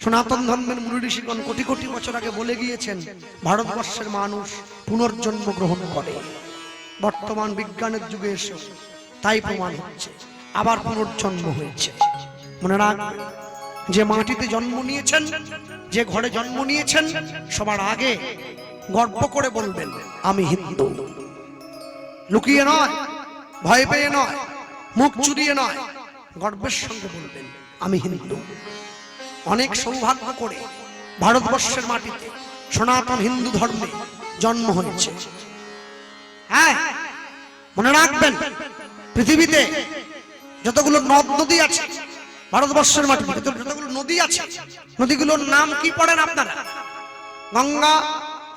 সনাতন ধর্মের মুনি ঋষিগণ কোটি কোটি বছর আগে বলে গিয়েছেন ভারতবর্ষের মানুষ পুনর্জন্ম গ্রহণ করে। বর্তমান বিজ্ঞানের যুগে এসে তাই প্রমাণ হচ্ছে আবার পুনর্জন্ম হয়েছে। মনে রাখবেন, যে মাটিতে জন্ম নিয়েছেন, যে ঘরে জন্ম নিয়েছেন, সবার আগে গর্ব করে বলবেন আমি হিন্দু। লুকিয়ে নয়, ভয় পেয়ে নয়, মুখ চুরিয়ে নয়, গর্বের সঙ্গে বলবেন আমি হিন্দু। অনেক সৌভাগ্য করে ভারতবর্ষের মাটিতে সনাতন হিন্দু ধর্মে জন্ম হয়েছে। হ্যাঁ, মনে রাখবেন, পৃথিবীতে যতগুলো নদ নদী আছে, ভারতবর্ষের মাটিতে যতগুলো নদী আছে, নদীগুলোর নাম কি পড়েন আপনারা? গঙ্গা,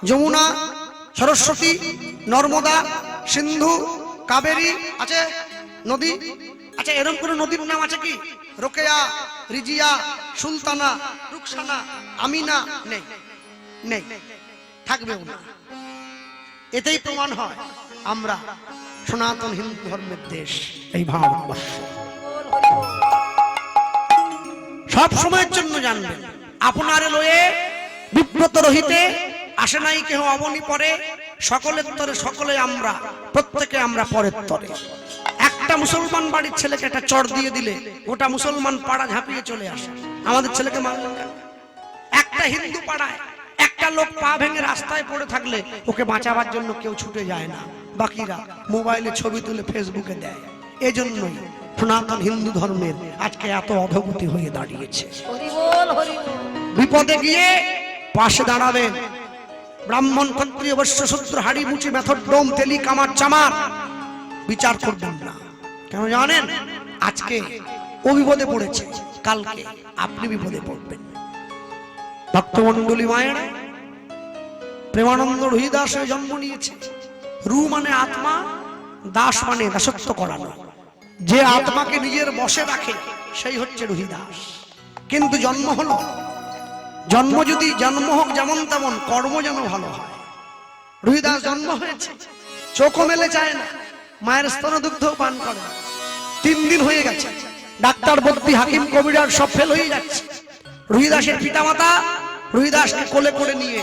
যমুনা, সরস্বতী, নর্মদা, সিন্ধু, কাবেরী আছে নদী। আচ্ছা, এরকম কোন নদীর নাম আছে কি? রোকেয়া, রিজিয়া, সুলতানা, রুকসানা, আমিনা? নেই, নেই, থাকবেও না। এতেই প্রমাণ হয় আমরা সনাতন হিন্দু ধর্মের দেশ এই ভারতবর্ষ। সব সময়ের জন্য জানবেন, আপনার লয়ে বিব্রত রহিতে আসে নাই কেহ অবনী পরে, সকলের তরে সকলে আমরা, প্রত্যেকে আমরা পরের তরে। একটা মুসলমান বাড়ির ছেলেকে একটা চড় দিয়ে দিলে গোটা মুসলমান পাড়া ঝাঁপিয়ে চলে আসে। আমাদের ছেলেকে মারলেন কেন? একটা হিন্দু পাড়ায় একটা লোক পা ভেঙে রাস্তায় পড়ে থাকলে ওকে বাঁচাবার জন্য কেউ ছুটে যায় না, বাকিরা মোবাইলে ছবি তুলে ফেসবুকে দেয়। এজন্যই সনাতন হিন্দু ধর্মের আজকে এত অধোগতি হয়ে দাঁড়িয়েছে। বিপদে গিয়ে পাশে দাঁড়াবেন। ব্রাহ্মণ, ক্ষত্রিয়, বৈশ্য, শূদ্র, হাড়ি, মুচি, মেথর, ডোম, তেলি, কামার, চামার বিচার করবেন না। কেন জানেন? আজকে ও বিপদে পড়েছে, কালকে আপনি বিপদে পড়বেন। ভক্তমণ্ডলী মায়েরা, প্রেমানন্দ রুহিদাস হয়ে জন্ম নিয়েছে। রু মানে আত্মা, দাস মানে দাসত্ব করানো। যে আত্মাকে নিজের বশে রাখে সেই হচ্ছে রুহিদাস। কিন্তু জন্ম হলো, জন্ম যদি জন্ম হোক যেমন তেমন, কর্ম যেন ভালো হয়। রুহিদাস জন্ম হয়েছে, চোখও মেলে যায় না, মায়ের স্তনদুগ্ধ পান করে। 3 দিন হয়ে গেছে, ডাক্তার ভর্তি, হাকিম কবিরাজ সব ফেল হয়ে যাচ্ছে। রুহিদাসের পিতামাতা রুহিদাসকে কোলে করে নিয়ে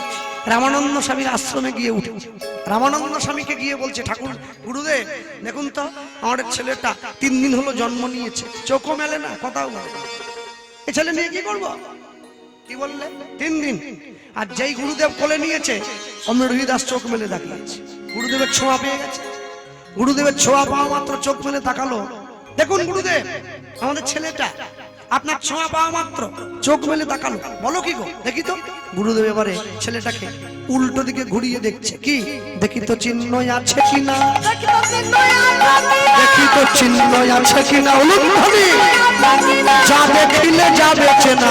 রামানন্দ স্বামীর আশ্রমে গিয়ে উঠেছে। রামানন্দ স্বামীকে গিয়ে বলছে, ঠাকুর, গুরুদেব দেখুন তো, আমাদের ছেলেটা 3 দিন হলো জন্ম নিয়েছে, চোখও মেলে না, কথাও বলে না, এ ছেলে নিয়ে কি করবো? কি বললে? 3 দিন। আর যেই গুরুদেব কোলে নিয়েছে অমনি রুহিদাস চোখ মেলে তাকিয়েছে। গুরুদেবের ছোঁয়া পেয়ে গেছে। গুরুদেবের ছোঁয়া পাওয়া মাত্র চোখ মেলে তাকালো। দেখুন গুরুদেব, আমাদের ছেলেটা আপনার ছোঁয়া পাওয়া মাত্র চোখ মেলে তাকালো, বলো কি গো, দেখি তো। গুরুদেব এবারে ছেলেটাকে উল্টো দিকে ঘুরিয়ে দেখছে। কি দেখি তো, চিহ্ন আছে কিনা, দেখি তো চিহ্ন আছে কিনা। যা দেখিলে যা বেচে না,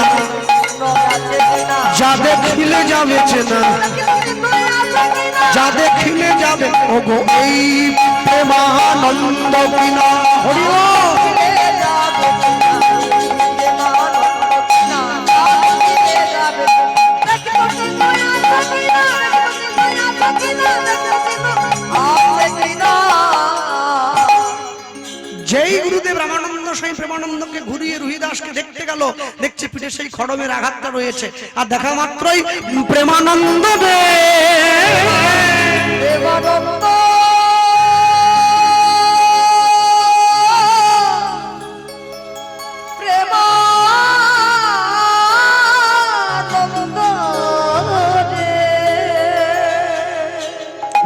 যা দেখিলে যা বেচে না, যা দেখিলে যাবে ওগো এই প্রেমানন্দ কিনা। হরি যেই গুরুদেব রামানন্দ স্বামী প্রেমানন্দকে ঘুরিয়ে রুহিদাসকে দেখতে গেল, দেখছে পিঠে সেই খড়মের আঘাতটা রয়েছে। আর দেখা মাত্রই প্রেমানন্দ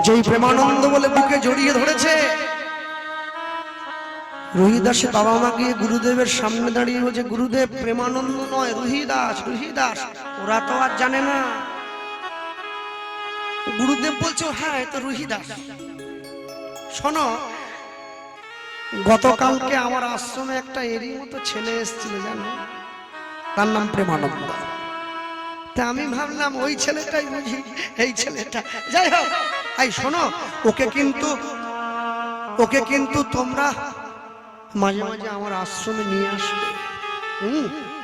যেই প্রেমানন্দ বলে বুকে জড়িয়ে ধরেছে। রুহিদাসের বাবা মা গিয়ে গুরুদেবের সামনে দাঁড়িয়ে বলছে, গুরুদেব প্রেমানন্দ নয়, রুহিদাস, রুহিদাস। ওরা তো আর জানে না। গুরুদেব বলছে, হ্যাঁ তো রুহিদাস। শোনো, গতকালকে আমার আশ্রমে একটা এরই মতো ছেলে এসেছিল, জানো, তার নাম প্রেমানন্দ। তা আমি ভাবলাম ওই ছেলেটাই বুঝি এই ছেলেটা। যাই হোক, এই শোনো, ওকে কিন্তু তোমরা মাঝে মাঝে আমার আশ্রমে নিয়ে আসবে।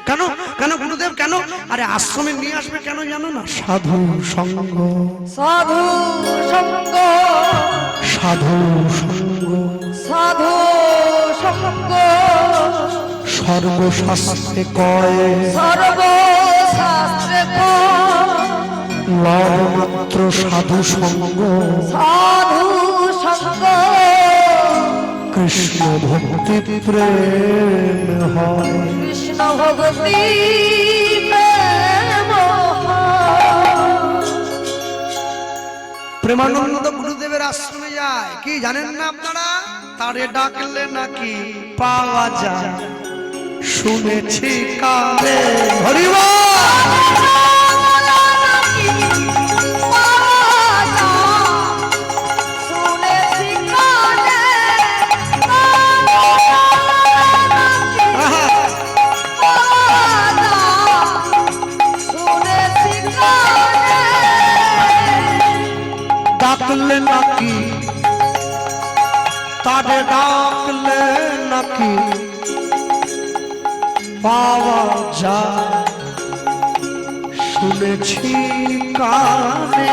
কেন কেন গুরুদেব কেন? আরে আশ্রমে নিয়ে আসবে কেন জানো না? সাধু সঙ্গ, সাধু সঙ্গ, সাধু সঙ্গ, সাধু সঙ্গ, সর্বশাস্ত্রে কয়, সর্বশাস্ত্রে মাত্র সাধু সঙ্গ, সাধু সঙ্গ কৃষ্ণ ভক্তি প্রেম হয়। কৃষ্ণ ভক্তি প্রেম হয়। প্রেমানন্দ গুরুদেবের আশ্রমে যায়, কি জানেন না আপনারা? তারে ডাকলে নাকি পাওয়া যায়, শুনেছি কানে। হরি বল। ডাকলে নাকি, তারে ডাকলে নাকি পাওয়া যায়, শুনেছি কানে।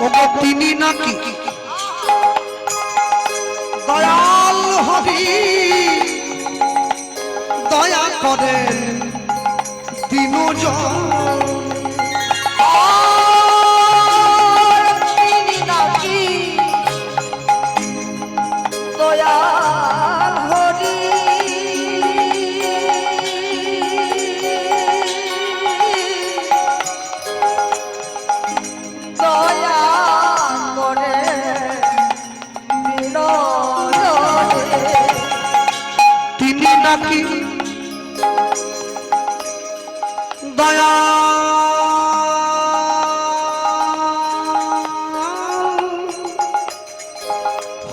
ওগো তিনি নাকি দয়াল হরি, দয়া করেন দিনজন। তিনি নাকি দয়াল হরি, দয়া করে বিনোদনে। তিনি নাকি দয়া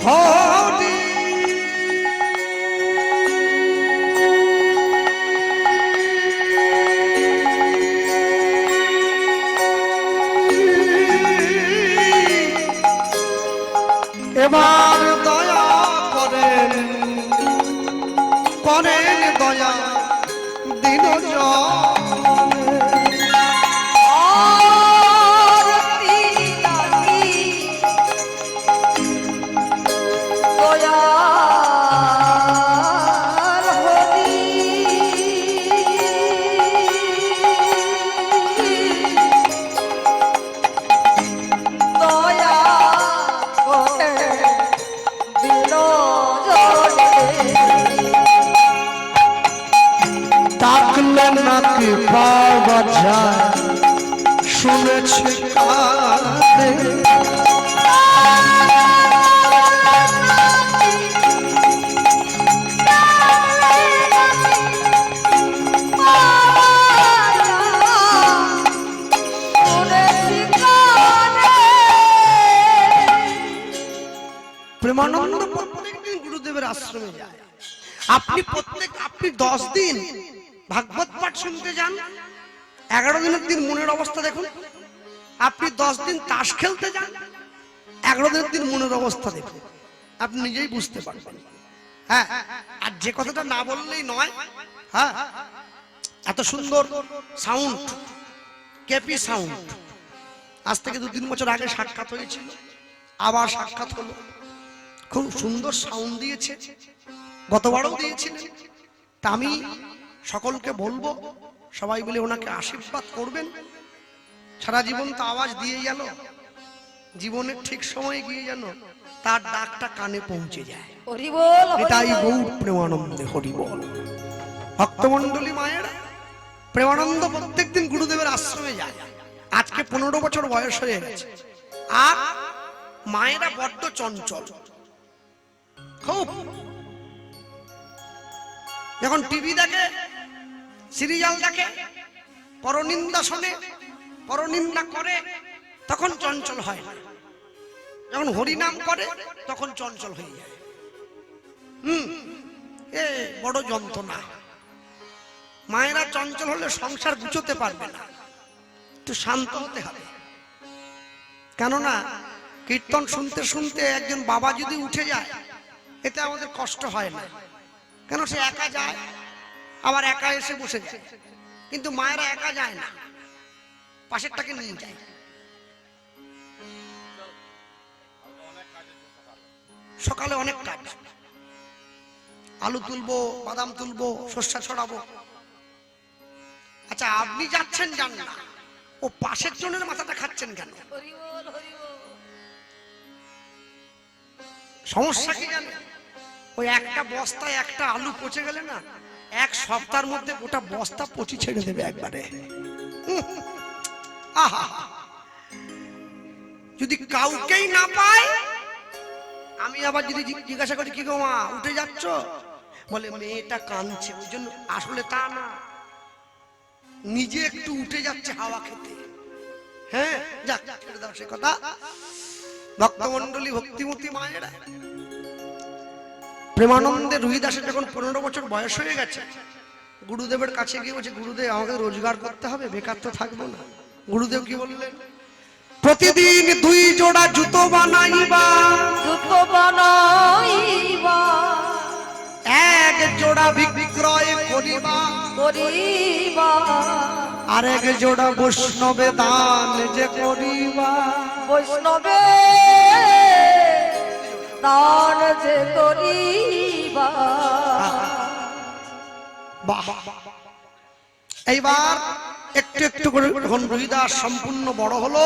হরি। এবার দয়া করেন, করেন দয়া দিনজন। আর তিনি নাকি দয়াল হরি, দয়া করে বিনোদনে। ডাকলে নাকি পাওয়া যায়, শুনেছি কানে। প্রেমানন্দ প্রত্যেকদিন গুরুদেবের আশ্রমে যায়। আপনি 10 দিন ভাগবত পাঠ শুনতে যান, 11 দিনের দিন মনের অবস্থা দেখুন। আপনি 10 দিন তাস খেলতে যান, 11 দিনের দিন মনের অবস্থা দেখুন, আপনি নিজেই বুঝতে পারবেন। হ্যাঁ, আর যে কথাটা না বললেই নয়, হ্যাঁ, এত সুন্দর সাউন্ড, কেপি সাউন্ড, আজ থেকে 2-3 বছর আগে সাক্ষাৎ হয়েছিল, আবার সাক্ষাৎ হলো। খুব সুন্দর সাউন্ড দিয়েছে, গতবারও দিয়েছিলেন। তা আমি সকলকে বলবো, সবাই মিলে ওনাকে আশীর্বাদ করবেন। সারা জীবন তো আওয়াজ দিয়ে গেল, জীবনের ঠিক সময়ে গিয়ে যেন তার ডাকটা কানে পৌঁছে যায়। হরি বল, এটাই গৌর প্রেমানন্দে হরি বল। ভক্তমন্ডলী মায়েরা, প্রেমানন্দ প্রত্যেকদিন গুরুদেবের আশ্রমে যায়। আজকে 15 বছর বয়স হয়ে গেছে, আর মায়েরা বড্ড চঞ্চল, খুব। যখন টিভি দেখে, সিরিয়াল দেখে, পরনিন্দা শোনে, পরনিন্দা করে, তখন চঞ্চল হয় না। যখন হরিনাম করে তখন চঞ্চল হয়ে যায়। এ বড় যন্ত্রণা। মায়েরা চঞ্চল হলে সংসার গুছোতে পারবে না, একটু শান্ত হতে হবে। কেননা কীর্তন শুনতে শুনতে একজন বাবা যদি উঠে যায়, এতে আমাদের কষ্ট হয় না। কেন সে একা যায়, আবার একা এসে বসে যায়, কিন্তু মায়েরা একা যায় না, পাশেরটাকে নিয়ে যায়। সকালে অনেক কাজ, আলু তুলবো, বাদাম তুলবো, শস্যা ছড়াবো। আচ্ছা আপনি যাচ্ছেন যান না, ও পাশের জনের মাথাটা খাচ্ছেন কেন? হরি বল, হরি বল। সমস্যা কি জানেন? ওই একটা বস্তায় একটা আলু পচে গেলে না, এক সপ্তাহের মধ্যে গোটা বস্তা পচি ছেড়ে দেবে একবারে। আহা, যদি কাউকেই না পায়, আমি আবার যদি জিজ্ঞাসা করি কি গো মা উঠে যাচ্ছ, বলে মেয়েটা কাঁদছে ওই জন্য। আসলে তা না, নিজে একটু উঠে যাচ্ছে হাওয়া খেতে। হ্যাঁ যাক, ছেড়ে দাও সে কথা। ভক্তমন্ডলী, ভক্তিমতী মায়েরা, প্রেমানন্দে রুহিদাসের যখন 15 বছর বয়স হয়ে গেছে, গুরুদেবের কাছে গিয়ে বলছে গুরুদেব আমাকে রোজগার করতে হবে, বেকার তো থাকবো না। গুরুদেব কি বললেন? প্রতিদিন 2 জোড়া জুতো বানাইবা, জুতো বানাইবা, 1 জোড়া বিক্রয় করিবা, করিবা, আর 1 জোড়া বৈষ্ণবে দান যে করিবা। বৈষ্ণবে দান যে করিবা। বাহ! এইবার একটু একটু করে যখন রুহিদাস সম্পূর্ণ বড় হলো,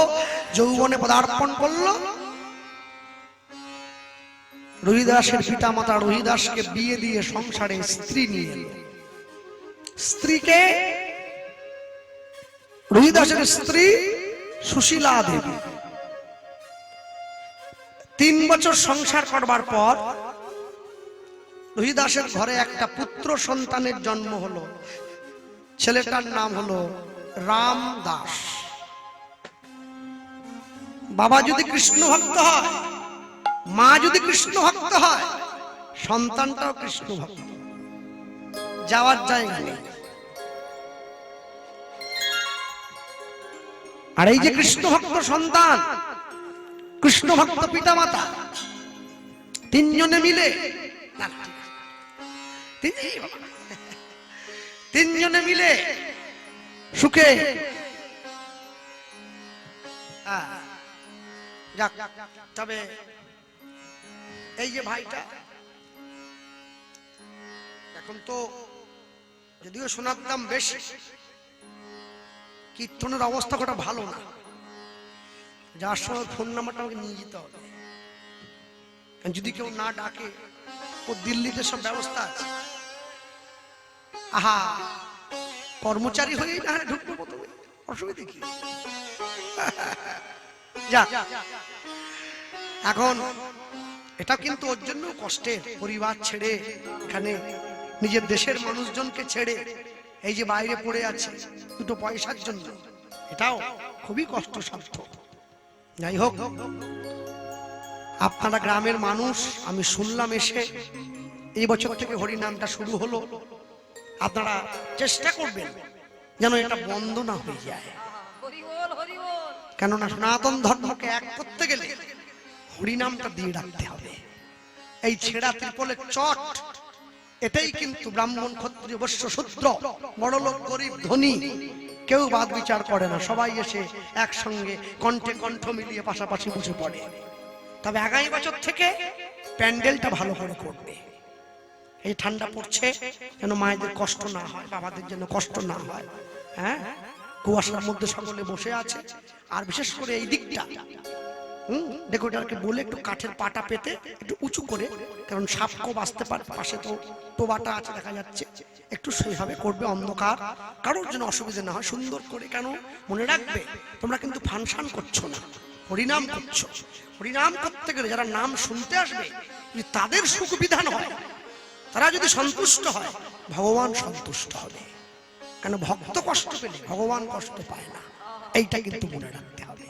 যৌবনে পদার্পণ করলো, রুহিদাসের পিতা মাতা রুহিদাসকে বিয়ে দিয়ে সংসারে স্ত্রী নিয়ে এলো। স্ত্রীকে রুহিদাসের স্ত্রী সুশীলা দেবী। 3 বছর সংসার করবার পর রুহিদাসের ঘরে একটা পুত্র সন্তানের জন্ম হলো। ছেলেটার নাম হলো রামদাস। বাবা যদি কৃষ্ণ ভক্ত হয়, মা যদি কৃষ্ণ ভক্ত হয়, সন্তানটাও কৃষ্ণ ভক্ত, যাওয়ার জায়গা নেই। আর এই যে কৃষ্ণ ভক্ত সন্তান, কৃষ্ণ ভক্ত পিতা মাতা, 3 জনে মিলে, না, 3 জনে মিলে সুখে যাক। তবে এই যে ভাইটা, এখন তো যদিও সোনার দাম বেশি, কীর্তনের অবস্থা কটা ভালো না। যার সময় ফোন নাম্বারটা আমাকে নিয়ে যেতে হবে, যদি কেউ না ডাকে, ও দিল্লিতে সব ব্যবস্থা আছে। আহা, কর্মচারী হয়েই না ঢুকবো প্রথমে, অসুবিধা কি? যাক, এখন এটা কিন্তু ওর জন্য কষ্টের। পরিবার ছেড়ে, এখানে নিজের দেশের মানুষজনকে ছেড়ে এই যে বাইরে পড়ে আছে 2 পয়সার জন্য, এটাও খুবই কষ্টসাধ্য। যাই হোক, আপনারা গ্রামের মানুষ, আমি শুনলাম এসে এই বছর থেকে হরিনামটা শুরু হলো। আপনারা চেষ্টা করবেন যেন এটা বন্ধ না হয়ে যায়, হরি বল, হরি বল। কেননা সনাতন ধর্মকে এক করতে গেলে হরিনামটা দিয়ে রাখতে হবে। এই ছেঁড়া ত্রিপলের চট, এটাই কিন্তু ব্রাহ্মণ, ক্ষত্রিয়, বৈশ্য, শূদ্র, বড়লোক, গরিব, ধনী কেউ বাদ বিচার করে না। সবাই এসে একসঙ্গে কণ্ঠে কণ্ঠ মিলিয়ে পাশাপাশি বসে পড়ে। তবে আগামী বছর থেকে প্যান্ডেলটা ভালো করে করবে। এই ঠান্ডা পড়ছে, যেন মায়েদের কষ্ট না হয়, বাবাদের যেন কষ্ট না হয়। হ্যাঁ, কুয়াশার মধ্যে সকলে বসে আছে। আর বিশেষ করে এই দিকটা দেখো, এটাকে বলে একটু কাঠের পাটা পেতে একটু উঁচু করে, কারণ সাপকো বাঁচতে পারে, পাশে তো টোবাটা আছে দেখা যাচ্ছে, একটু সেইভাবে করবে, অন্ধকার, কারোর জন্য অসুবিধা না হয়, সুন্দর করে। কেন মনে রাখবে, তোমরা কিন্তু ফাংশন করছো না, হরিনাম করছো। হরিনাম করতে গেলে যারা নাম শুনতে আসবে, যদি তাদের সুখ বিধান হয়, তারা যদি সন্তুষ্ট হয়, ভগবান সন্তুষ্ট হবে। কেন ভক্ত কষ্ট পেলে ভগবান কষ্ট পায় না, এইটা কিন্তু মনে রাখতে হবে।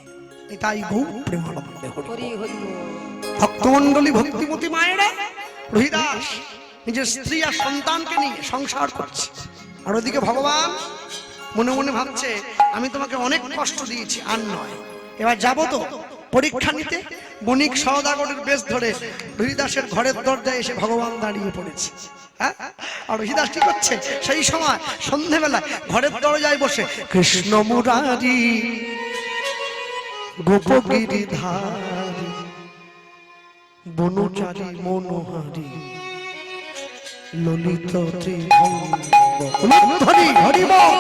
তাই গৌর প্রেমানন্দে হরি হরি। ভক্তমন্ডলী, ভক্তিমতী মায়েরা, রুহিদাস নিজের স্ত্রী আর সন্তানকে নিয়ে সংসার করছে, আর ওদিকে ভগবান মনে মনে ভাবছে, আমি তোমাকে অনেক কষ্ট দিয়েছি, আর নয়, এবার যাবো তো পরীক্ষা নিতে, বণিক সওদাগরের বেশ ধরে হরিদাসের ঘরের দরজায় এসে ভগবান দাঁড়িয়ে পড়েছে। হ্যাঁ, আর হরিদাস কি করছে সেই সময় সন্ধেবেলায় ঘরের দরজায় বসে কৃষ্ণ মুরারি গোপগিরিধারী বনচারী মনোহারী ললিত ত্রিভঙ্গ হরি হরি বল।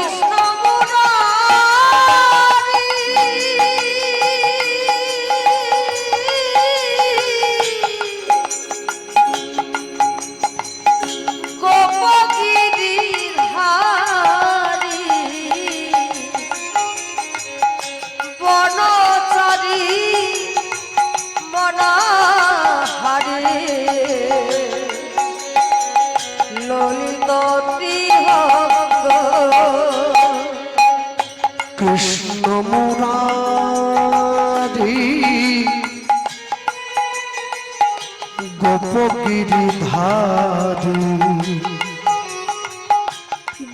কৃষ্ণ মুরারি গোপগিরিধারী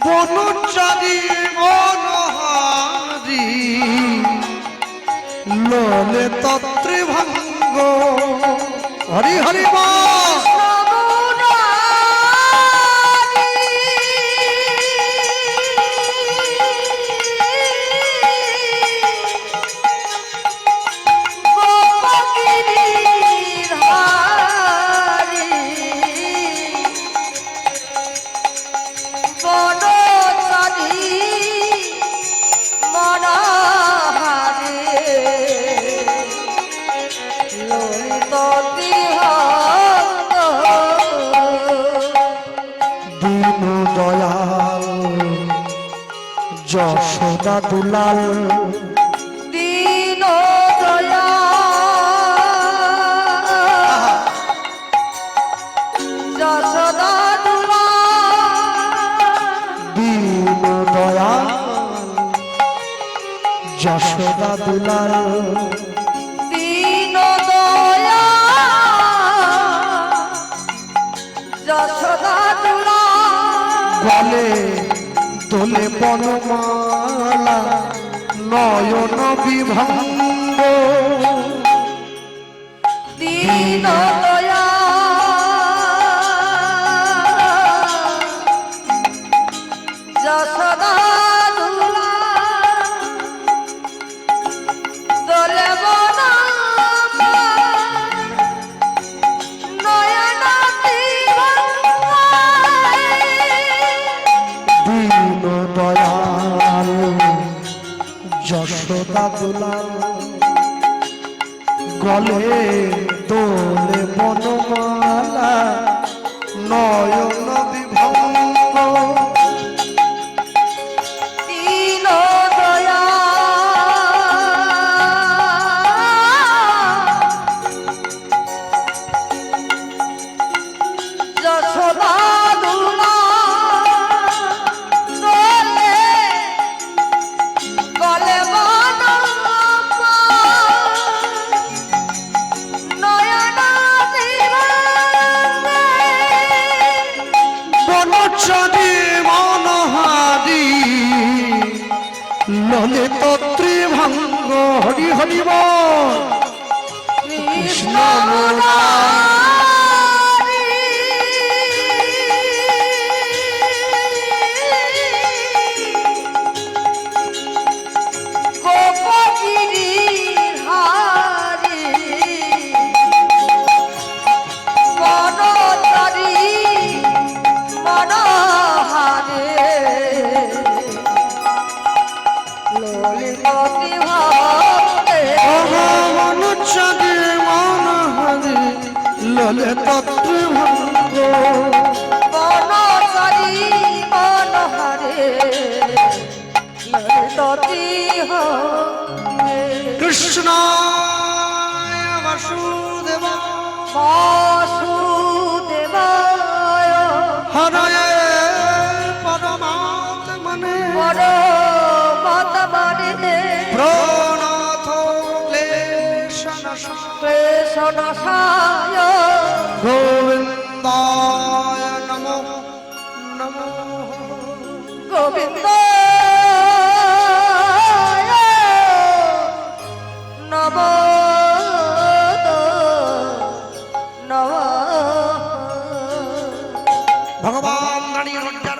বনচারী মনোহারী ললিত ত্রিভঙ্গ হরি হরি বল। যশোদা দুলাল দীন দয়াল যশোদা দুলাল দীন দয়াল যশোদা দুলাল দীন দয়াল যশোদা দুলাল গলে দোলে বনমালা নয়ন বিভঙ্গ দীন দয়াল যশোদা দুলাল দোলে বনমালা নয়ন বিভঙ্গ দীন দয়াল যশোদা দুলাল গলে দোলে বনমালা নয়ন বিভঙ্গ দীন দয়াল যশোদা ললিত ত্রিভঙ্গ হরি হরি বল। কৃষ্ণ মুরারি গোপগিরিধারী বনচারী মনোহারী ললিত মনুষ্যদে মনহরি ললিত ত্রিভঙ্গ বনচারী মনোহারী ললিত ত্রিভঙ্গ কৃষ্ণ বাসুদেব বাসুদেবায় হরয়ে পরমাত্মনে পরমাত্মনে প্রণাথ ক্লেশনাশায় ক্লেশনাশায় গোবিন্দায় নমো নমো গোবিন্দায় নমো দাঁড়িয়ে দরজার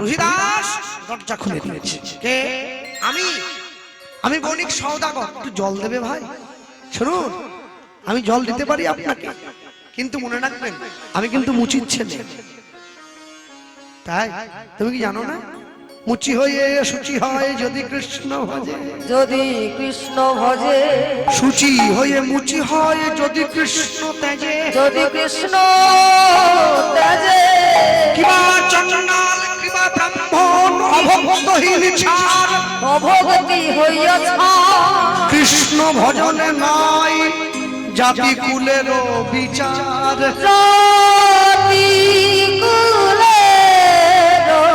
রহিদাস দরজা খুলে দিয়েছে। কে? আমি বণিক সওদাগর। একটু জল দেবে ভাই? শুনুন, আমি জল দিতে পারি আপনাকে, কিন্তু মনে রাখবেন আমি কিন্তু মুচির ছেলে। তাই তুমি কি জানো না? মুচি হয়ে শুচি হয় যদি কৃষ্ণ ভজে, যদি কৃষ্ণ ভজে, শুচি হয়ে মুচি হয় যদি কৃষ্ণ তেজে, যদি কৃষ্ণ তেজে, কিবা চন্ডাল কিবা ব্রাহ্মণ অভক্তহীন ছাড়, অভক্তি হইয়াছ কৃষ্ণ ভজনে নাই জাতি কুলেরও বিচার। জাতি কুলেরও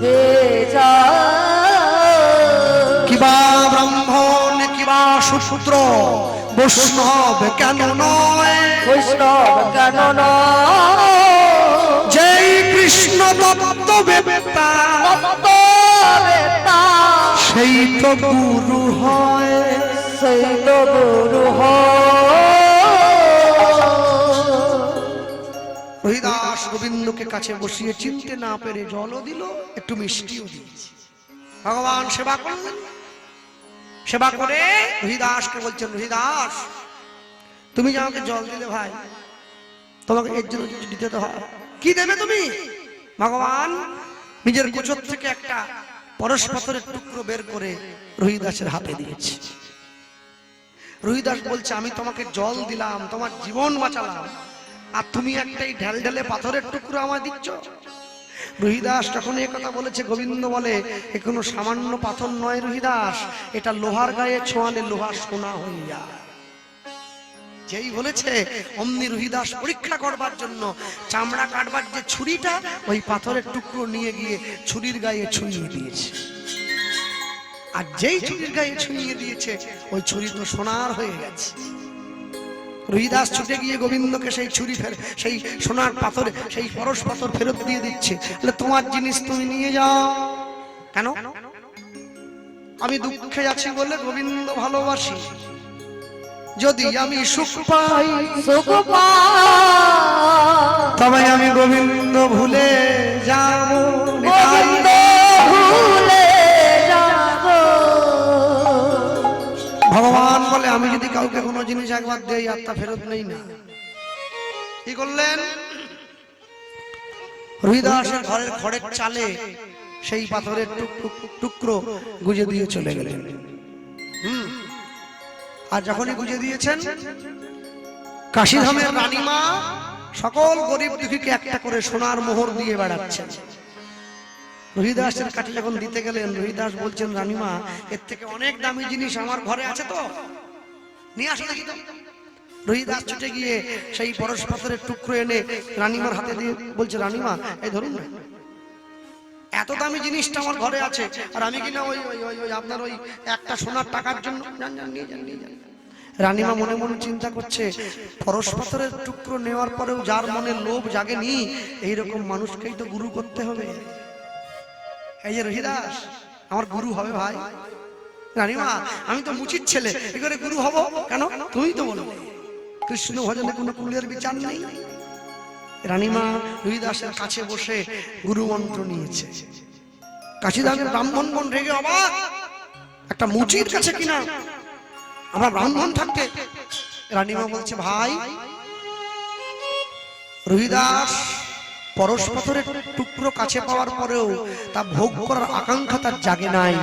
বিচার, কিবা ব্রাহ্মণ কিবা সুশূদ্র বৈষ্ণব কেন নয়, বৈষ্ণব কেন নয়, যেই কৃষ্ণ তত্ত্ব বেত্তা তত্ত্ববেত্তা, সেই তো গুরু হয়। সেই তো গুরু হয়। হরিদাস গোবিন্দকে কাছে বসিয়ে চিনতে না পেরে জলও দিল, একটু মিষ্টিও দিয়েছে। ভগবান সেবা করলেন। সেবা করে হরিদাসকে বলছেন, হরিদাস তুমি যে আমাকে জল দিলে ভাই, তোমাকে এর জন্য কিছু দিতে তো হয়। কি দেবে তুমি? ভগবান নিজের গোচর থেকে একটা পরশ পাথরের টুকরো বের করে রহিদাসের হাতে দিয়েছে। রহিদাস বলছে, আমি তোমাকে জল দিলাম, তোমার জীবন বাঁচালাম, আর তুমি একটাই ঢেল ঢেলে পাথরের টুকরো আমায় দিচ্ছ। রহিদাস যখন এই কথা বলেছে, গোবিন্দ বলে, এ কোনো সামান্য পাথর নয় রহিদাস, এটা লোহার গায়ে ছোঁয়ালে লোহা সোনা হয়ে যায়। যেই বলেছে অমনি রহিদাস পরীক্ষা করবার জন্য চামড়া কাটবার যে ছুরিটা, ওই পাথরের টুকরো নিয়ে গিয়ে ছুরির গায়ে ছুঁয়ে দিয়েছে। আর যেই ছুরির গায়ে ছুঁয়ে দিয়েছে, ওই ছুরি তো সোনার হয়ে গেছে। রহিদাস ছুটে গিয়ে গোবিন্দকে সেই ছুরি সেই সোনার পাথরে সেই পরশ পাথর ফেরত দিয়ে দিচ্ছে। তোমার জিনিস তুমি নিয়ে যাও। কেন? আমি দুঃখে আছি বলে গোবিন্দ ভালোবাসি, যদি আমি সুখ পাই সুখ পাই, তবে আমি গোবিন্দ ভুলে যাব। গোবিন্দ ভুলে যাব। ভগবান বলে, আমি যদি কাউকে কোনো জিনিস একবার দেই আর তা ফেরত নেই না। কি করলেন? রহিদাসের ঘরের খড়ের চালে সেই পাথরের টুকরো গুজে দিয়ে চলে গেলেন। আর যখনই গুজে দিয়েছেন, কাশীধামের রানীমা সকল গরিব দুঃখীকে একটা করে সোনার মোহর দিয়ে বেড়াচ্ছেন। রহিদাসের কাছে যখন দিতে গেলেন, রহিদাস বলছেন, রানীমা এর থেকে অনেক দামি জিনিস আমার ঘরে আছে, তো নিয়ে আসো দেখি তো। রহিদাস ছুটে গিয়ে সেই পরশ পাথরের টুকরো এনে রানীমার হাতে দিয়ে বলছে, রানীমা এই ধরুন না, এত দামি জিনিসটা আমার ঘরে আছে, আর আমি কিনা ওই আপনার ওই একটা সোনার টাকার জন্য নিয়ে যান। রানীমা মনে মনে চিন্তা করছে, পরশ পাথরের টুকরো নেওয়ার পরেও যার মনে লোভ জাগেনি, এইরকম মানুষকেই তো গুরু করতে হবে। এই যে রহিদাস আমার গুরু হবে ভাই। রানীমা আমি তো মুচির ছেলে, এ করে গুরু হব কেন? তুমি তো বলো কৃষ্ণ ভজনে কোনো কুলের বিচার নেই। রানীমা রহিদাসের কাছে বসে গুরু মন্ত্র নিয়েছে। কাশীধামের ব্রাহ্মণগণ রেগে অবাক, একটা মুচির কাছে কিনা আমরা ব্রাহ্মণ থাকতে। রানীমা বলছে, ভাই রহিদাস পরশ পাথরের টুকরো কাছে পাওয়ার পরেও তা ভোগ করার আকাঙ্ক্ষা তার জাগে নাই,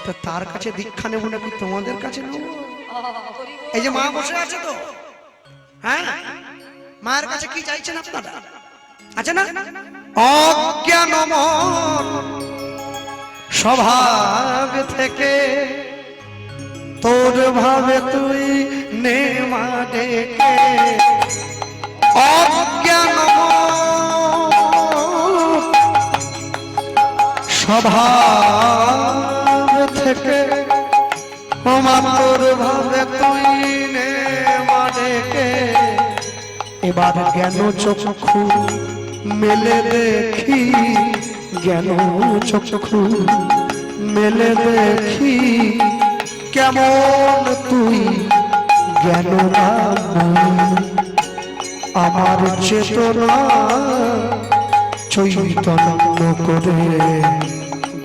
তো তার কাছে দীক্ষা নেব নাকি তোমাদের কাছে নেব? এই যে মা বসে আছে, তো হ্যাঁ, মায়ের কাছে কি চাইছেন আপনারা? আছে না? অজ্ঞান মন স্বভাব থেকে তোর ভাবে তুই নে মা ডেকে। অজ্ঞান স্বভাব থেকে তোর ভাবে তুই নে মা ডেকে। এবার জ্ঞান চক্ষু মেলে দেখি, জ্ঞান চক্ষু মেলে দেখি, কেমন তুই জ্ঞান আমার চেতনা চৈতন্য করে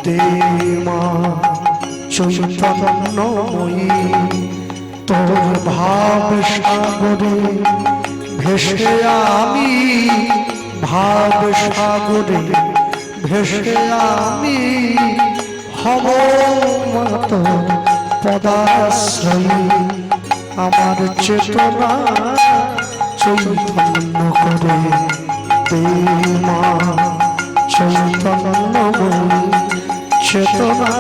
দে মা চৈতন্যময়ী তোর ভাব সাগরে ভেসে আমি ভাব সাগরে ভেসে আমি হব মত পদাশ্রয়ী আমার চেতনা চৈতন্য করে দে মা চৈতন্যময়ী চেতনা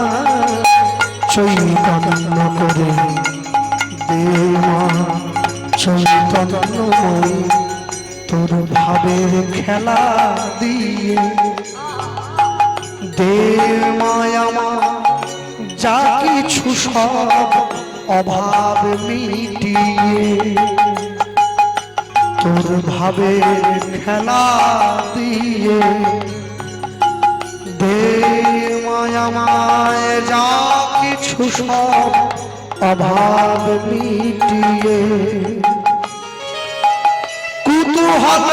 চৈতন্য করে দে মা চৈতন্যময়ী তোর ভাবের খেলা দিয়ে দে মায়া যা কিছু সব অভাব মিটিয়ে তোর ভাবের খেলা দিয়ে দে মায়া যা কিছু সব অভাব মিটিয়ে কুতূহল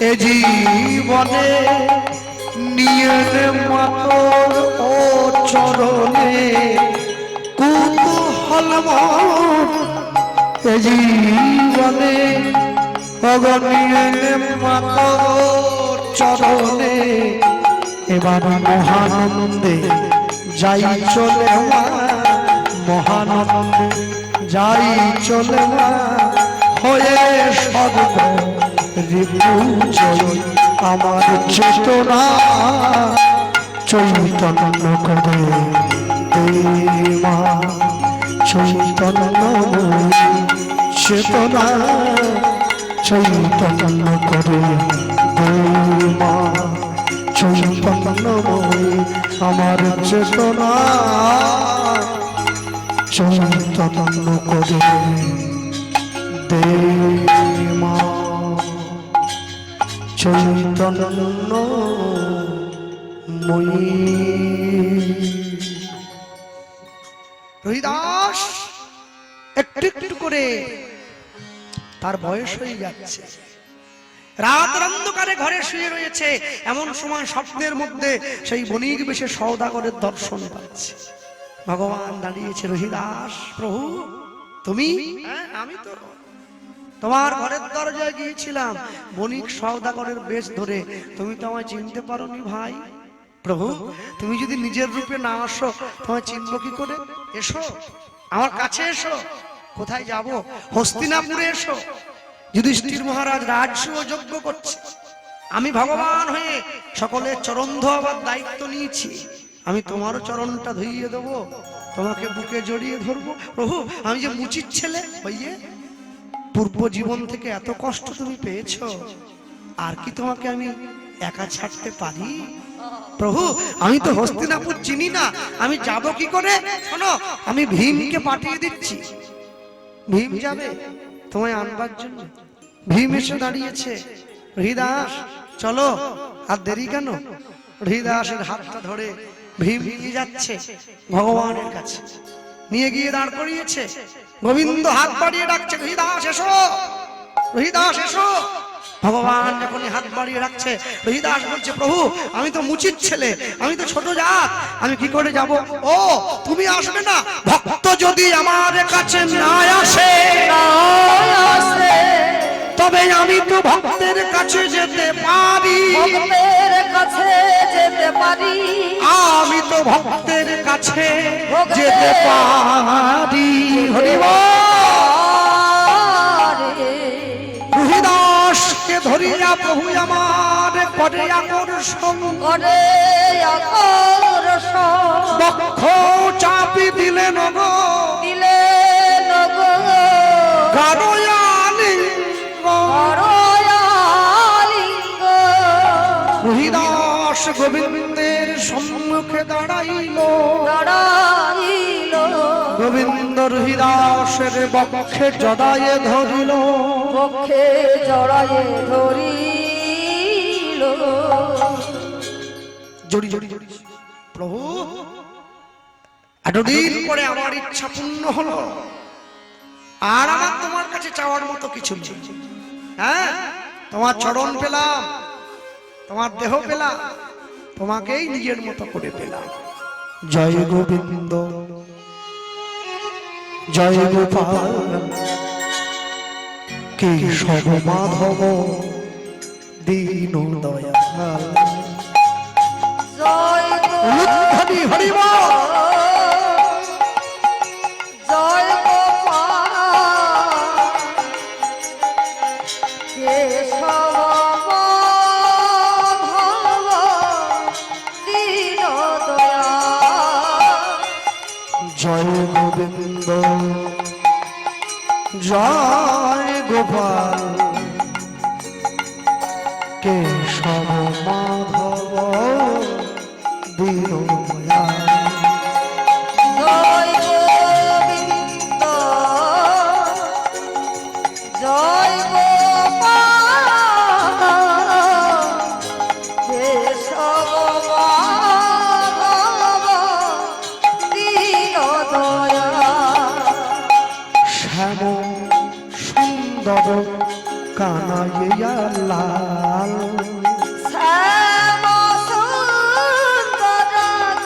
এ জীবনে নিয়ে মাতর ও চরণে কুতূহল এ জীবনে অগণিয়ে মাতর চরণে এবার মহানন্দে যাই চলে মা মহানন্দে যাই চলে মা হয়ে সর্ব রিপুজয় আমার চেতনা চৈতন্য করে দে মা চৈতন্যময়ী চেতনা চৈতন্য করে দে মা চৈতন্যময়ী আমার চেতনা চৈতন্য করে দে মা চৈতন্যময়ী। রহিদাস একটু একটু করে তার বয়স হয়ে যাচ্ছে, রাত অন্ধকারে ঘরে শুয়ে রয়েছে, এমন সময় স্বপ্নের মধ্যে সেই বণিক বেশে সওদাগরের দর্শন পাচ্ছে। ভগবান দাঁড়িয়েছে, রহিদাস প্রভু তুমি? আমি তো তোমার ঘরের দরজায় গিয়েছিলাম বণিক সওদাগরের বেশ ধরে, তুমি তো আমায় চিনতে পারোনি ভাই। প্রভু তুমি যদি নিজের রূপে না আসো তোমায় চিনব কি করে? এসো আমার কাছে এসো। কোথায় যাব? হস্তিনাপুরে এসো। যুধিষ্ঠির মহারাজ রাজ্য যজ্ঞ করছে, আমি ভগবান হয়ে সকলের চরণ ধোয়াবার দায়িত্ব নিয়েছি, আমি তোমারও চরণটা ধুইয়ে দেবো, তোমাকে বুকে জড়িয়ে ধরবো। প্রভু আমি যে মুচির ছেলে, ভাইয়ে পূর্ব জীবন থেকে এত কষ্ট তুমি পেয়েছো, আর কি তোমাকে আমি একা ছাড়তে পারি? প্রভু আমি তো হস্তিনাপুর চিনি না, আমি যাব কি করে? শোনো আমি ভীমকে পাঠিয়ে দিচ্ছি, ভীম যাবে তোমায় আনবার জন্য। ভীম এসে দাঁড়িয়েছে, হরিদাস চলো, আর দেরি কেন? হরিদাসের হাতটা ধরে ভীম নিয়ে যাচ্ছে ভগবানের কাছে, নিয়ে গিয়ে দাঁড় করিয়েছে। গোবিন্দ হাত বাড়িয়ে ডাকছে, হরিদাস এসো, হরিদাস এসো। ভগবান যখন হাত বাড়িয়ে রাখছে, হরিদাস বলছে প্রভু আমি তো মুচির ছেলে, আমি তো ছোট জাত, আমি কি করে যাব? ও তুমি আসবে না? ভক্ত যদি আমার কাছে না আসে তবে আমি তো ভক্তের কাছে যেতে পারি, ভক্তের কাছে যেতে পারি, আমি তো ভক্তের কাছে যেতে পারি। হরি রহিদাসকে ধরিয়া প্রভু আমার করে আকর্ষণ, করে আকর্ষণ, বক্ষ চাপি দিলেন গো, দিলেন গো গারয়ালিঙ্গ, গারয়ালিঙ্গ। রহিদাস গোবিন্দের সম্মুখে দাঁড়াইল, দাঁড়াইল, গোবিন্দ রহিদাসের বক্ষে জড়ায়ে ধরিল, বক্ষে জড়ায়ে ধরিল। জড়ি জড়ি জড়ি। প্রভু এতদিন পরে আমার ইচ্ছা পূর্ণ হলো, আর আমার তোমার কাছে চাওয়ার মতো কিছু নেই। হ্যাঁ তোমার চরণ পেলাম, তোমার দেহ পেলাম, তোমাকেই নিজের মতো করে পেলাম। জয় গোবিন্দ জয় গোপাল কেশব মাধব দীন দয়াল। জয় হরি হরি বল। জয় গোপাল কেশব মাধব দীন দয়াল। জয় গোবিন্দ জয় গোপাল কেশব মাধব দীন দয়াল। জয় গোবিন্দ জয় গোপাল কেশব মাধব দীন দয়াল। শ্যাম সুন্দর কানাইয়া লাল। শ্যাম সুন্দর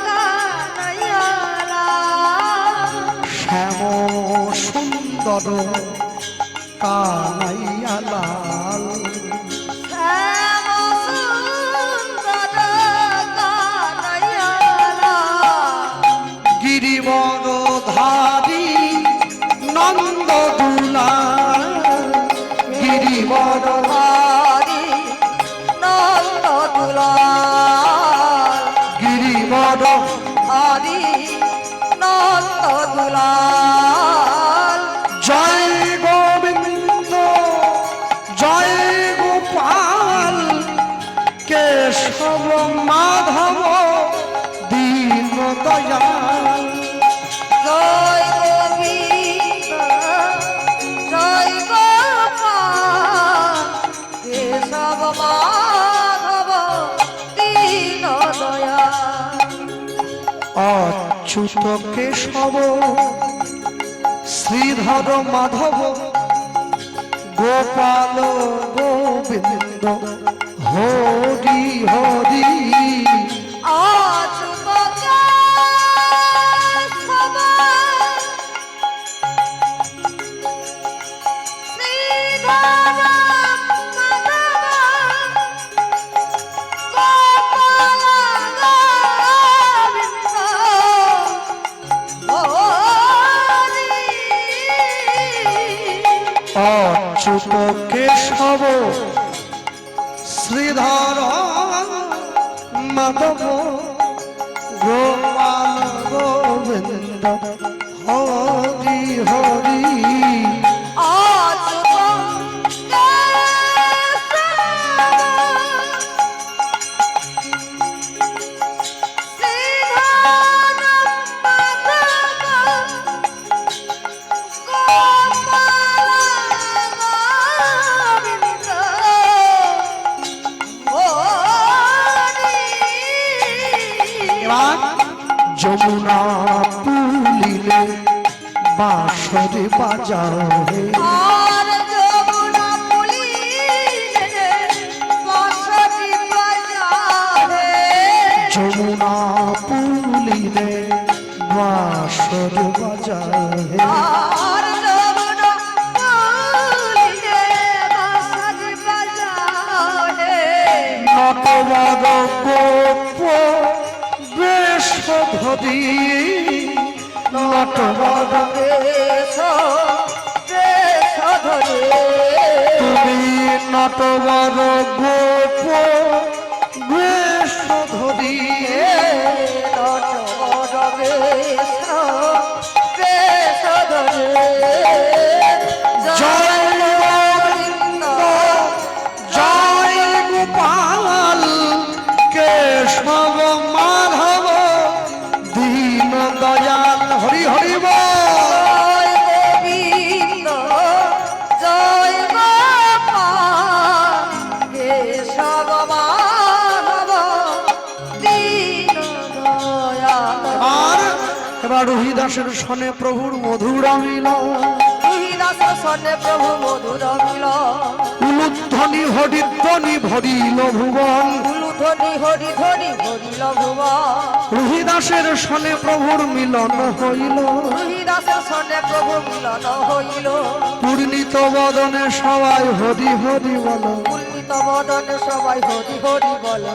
কানাইয়া লাল। শ্যাম সুন্দর কানাইয়া লাল। শ্যাম সুন্দর কানাইয়া লাল। গিরিবর ধারী নন্দ দুলাল। গিরিবর হরি নন্দ দুলাল। গিরিবর হরি নন্দ দুলাল। জয় গোবিন্দ জয় গোপাল কেশব মাধব দীন দয়াল। জয় গোবিন্দ জয় গোপাল কেশব মাধব দীন দয়াল। অচ্যুত কেশব শ্রীধর মাধব গোপাল গোবিন্দ হরি হরি। অচ্যুত কেশব শ্রীধর মাধব গোপাল গোবিন্দ হরি। অচ্যুত কেশব শ্রীধর মাধব গোপাল গোবিন্দ হরি হরি। অচ্যুত কেশব শ্রীধর মাধব গোপাল গোবিন্দ হরি। এবার যমুনা পুলিলে বাঁশরি বাজারে। আর যমুনা পুলিনে বাঁশরি বাজারে। যমুনা পুলিলে বাঁশরি বাজারে। আর যমুনা পুলিনে বাঁশরি বাজারে। নটবর গোপ বেশ ধরি। নটবর বেশ বেশ ধরে। তুমি নটবর গোপ বেশ ধরি। নটবর বেশ বেশ ধরে। জয় গোবিন্দ জয় গোপাল কেশব মাধব দীন দয়াল। হরি হরি বল। জয় গোবিন্দ জয় গোপাল কেশব মাধব দীন দয়াল। আর এবার রোহিদাসের সনে প্রভুর মধুর মিলন। রোহিদাস সনে প্রভু মধুর মিলন উলুধ্বনি হরিধ্বনি ভরিল ভুবন উলুধ্বনি হরি ধ্বনি ভরিল ভুবন রোহিদাসের সনে প্রভুর মিলন হইল রোহিদাসের সনে প্রভু মিলন হইল পূর্ণিত বদনে সবাই হরি হরি বল পূর্ণিত বদনে সবাই হরি হরি বলে